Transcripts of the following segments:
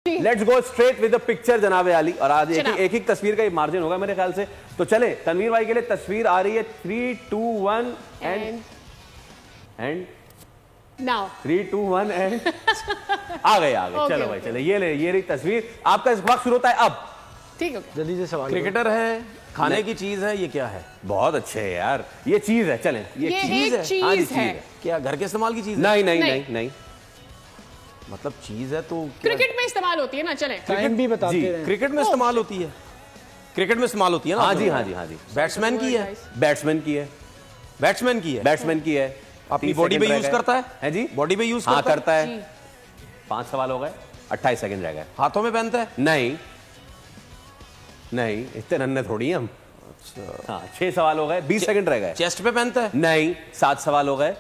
Let's go straight with the picture जनाब आली। और आज एक एक तस्वीर का ही मार्जिन होगा मेरे ख्याल से। तो चले तनवीर भाई के लिए तस्वीर आ रही है 3, 2, 1 एंड नाउ 3, 2, 1 एंड आ गए चलो भाई चले ये रही तस्वीर। आपका इस वक्त शुरू होता है अब। ठीक है जल्दी से सवाल। क्रिकेटर है, खाने की चीज है, ये क्या है? बहुत अच्छे है यार, ये चीज है। चलें ये चीज एक चीज हाँ जी, है। क्या घर के इस्तेमाल की चीज है? नहीं मतलब चीज है तो क्रिकेट में इस्तेमाल होती है ना। चले टाइम भी बताते हैं। क्रिकेट में इस्तेमाल होती है। क्रिकेट में इस्तेमाल होती है ना। हाँ जी बैट्समैन की है। बैट्समैन की है। बैट्समैन की है। अपनी बॉडी पे यूज करता है जी, बॉडी पे यूज करता है। 5 सवाल हो गए, 28 सेकंड रह गए। हाथों में पहनता है? नहीं इतने नन्हे थोड़ी हम। हाँ 6 सवाल हो गए, 20 सेकंड रह गए। चेस्ट पे पहनता है? नहीं 7 सवाल हो गए।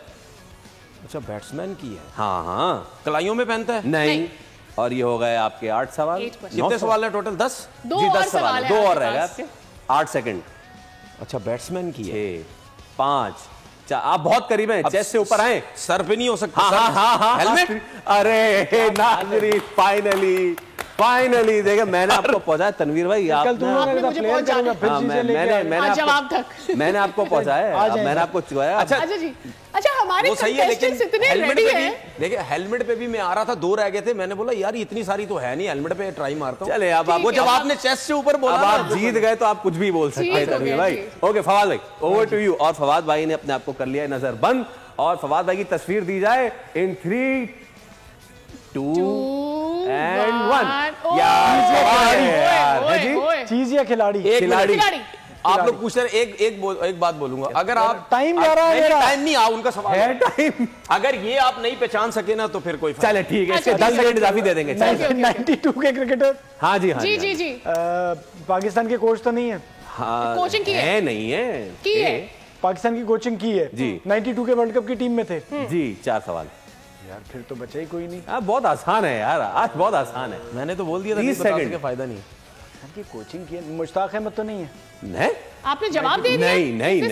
अच्छा बैट्समैन की है। हाँ कलाइयों में पहनता है? नहीं। और ये हो गए आपके 8 सवाल। कितने सवाल है टोटल? 10 जी 10 सवाल, 2 और रह गए आपके। 8 सेकंड। अच्छा बैट्समैन की है। 6, 5, 4। आप बहुत करीब हैं, चेस्ट से ऊपर आए। सर पे नहीं हो सकता? हाँ हेलमेट? अरे नाज़रीन फाइनली देखिए मैंने आपको पहुंचाया तनवीर भाई। आपने मुझे पहुंचाया। मैंने आपको पहुंचाया, मैंने आपको चुकाया। अच्छा जी, अच्छा हमारे वो सही है, लेकिन इतने हेलमेट रेडी पे हैं। भी देखिए, हेलमेट पे भी मैं आ रहा था, 2 रह गए थे। मैंने बोला यार इतनी सारी तो है नहीं, हेलमेट पे ट्राई मारता हूं। चले अब वो जब आपने चेस्ट से ऊपर बोला, अब आप जीत गए तो आप कुछ भी बोल सकते हैं तनवीर भाई। ओके फवाद भाई ओवर टू यू। और फवाद भाई ने अपने आप को कर लिया नजर बंद। और फवाद भाई की तस्वीर दी जाए इन 3, 2 and 1। चीज या खिलाड़ी? खिलाड़ी। आप लोग पूछ रहे एक बात बोलूंगा। अगर आप टाइम जा रहा है, टाइम नहीं आ उनका सवाल है टाइम। अगर ये आप नहीं पहचान सके ना तो फिर कोई चले ठीक है, इसके 10 सेकंड इजाफी दे देंगे। 92 के क्रिकेटर। हाँ जी जी पाकिस्तान के कोच तो नहीं है? कोचिंग की है? नहीं है। पाकिस्तान की कोचिंग की है जी। 92 के वर्ल्ड कप की टीम में थे जी। 4 सवाल यार, फिर तो बचा ही कोई नहीं। बहुत आसान है यार, आज बहुत आसान है। मैंने तो बोल दिया था, 30 सेकंड का फायदा नहीं। की कोचिंग की है। मुश्ताक अहमद तो नहीं है? नहीं आपने जवाब दे दिया? नहीं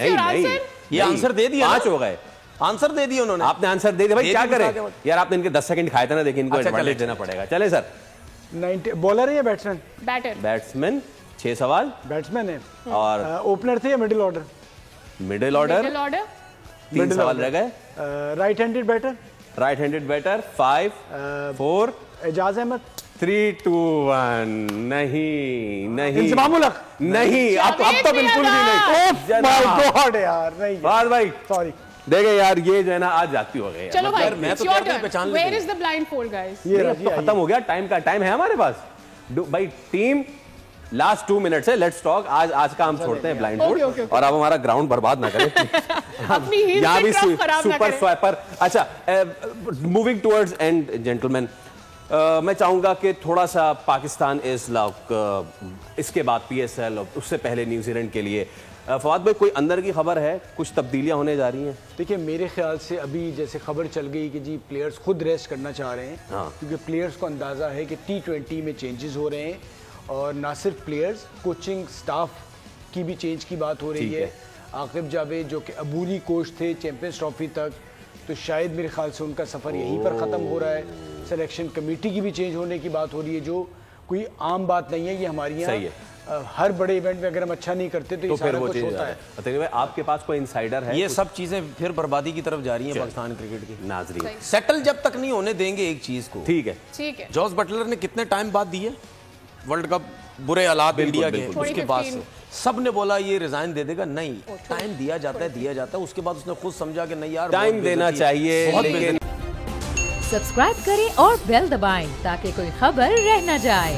ये आंसर दे दिया। 5 हो गए। आंसर दे दिया उन्होंने। आपने आंसर दे दिया भाई, क्या करें यार। आपने इनके 10 सेकंड खाए थे ना, देखिए इनको एडवांटेज देना पड़ेगा। चले सर। 90 बॉलर है या बैट्समैन? बैट्समैन। 6 सवाल। बैट्समैन है। और ओपनर थे या मिडिल ऑर्डर? Middle order. 3 सवाल रह गए। Right handed batter? Right handed batter. 5, 4। Ejaz Ahmed? 3, 2, 1। नहीं इंजमामुल हक? नहीं अब तो बिल्कुल भी नहीं। माय गॉड यार, नहीं फवाद भाई सॉरी। देखिए यार ये जो है ना आज जाती हो गई। चलो भाई, मैं तो पहचान लिया। Where is the blindfold guys? ये तो खत्म हो गया, टाइम है हमारे पास भाई। टीम लास्ट 2 मिनट्स है। Let's talk. आज का हम छोड़ते हैं ब्लाइंड फोल्ड। और अब हमारा ग्राउंड बर्बाद ना करें। अपनी हील यहाँ भी खराब ना सुपर करें। स्वैपर। अच्छा मूविंग टुवर्ड्स एंड जेंटलमैन, मैं चाहूंगा कि थोड़ा सा पाकिस्तान इज लाइक इसके बाद PSL, उससे पहले न्यूजीलैंड के लिए फवाद भाई कोई अंदर की खबर है, कुछ तब्दीलियां होने जा रही हैं? देखिए मेरे ख्याल से अभी जैसे खबर चल गई कि जी प्लेयर्स खुद रेस्ट करना चाह रहे हैं। क्योंकि प्लेयर्स को अंदाज़ा है कि T20 में चेंजेस हो रहे हैं। और ना सिर्फ प्लेयर्स, कोचिंग स्टाफ की भी चेंज की बात हो रही है। आकिब जावेद जो कि अबूरी कोच थे चैंपियंस ट्रॉफी तक, तो शायद मेरे ख्याल से उनका सफ़र यहीं पर ख़त्म हो रहा है। सिलेक्शन कमेटी की भी चेंज होने की बात हो रही है, जो कोई आम बात नहीं है। ये हमारी यहाँ हर बड़े इवेंट में अगर हम अच्छा नहीं करते तो ये सारा कुछ होता है। आपके पास कोई इनसाइडर है? ये सब चीजें फिर बर्बादी की तरफ जा रही हैं पाकिस्तान क्रिकेट की। नाज़रीन सेटल जब तक नहीं होने देंगे एक चीज को। ठीक है। जॉस बटलर ने कितने टाइम बाद दिए वर्ल्ड कप, बुरे हालात इंडिया के, उसके बाद से सब ने बोला ये रिजाइन दे देगा। नहीं, टाइम दिया जाता है। उसके बाद उसने खुद समझा कि नहीं यार टाइम देना चाहिए। सब्सक्राइब करें और बेल दबाएं ताकि कोई खबर रह न जाए।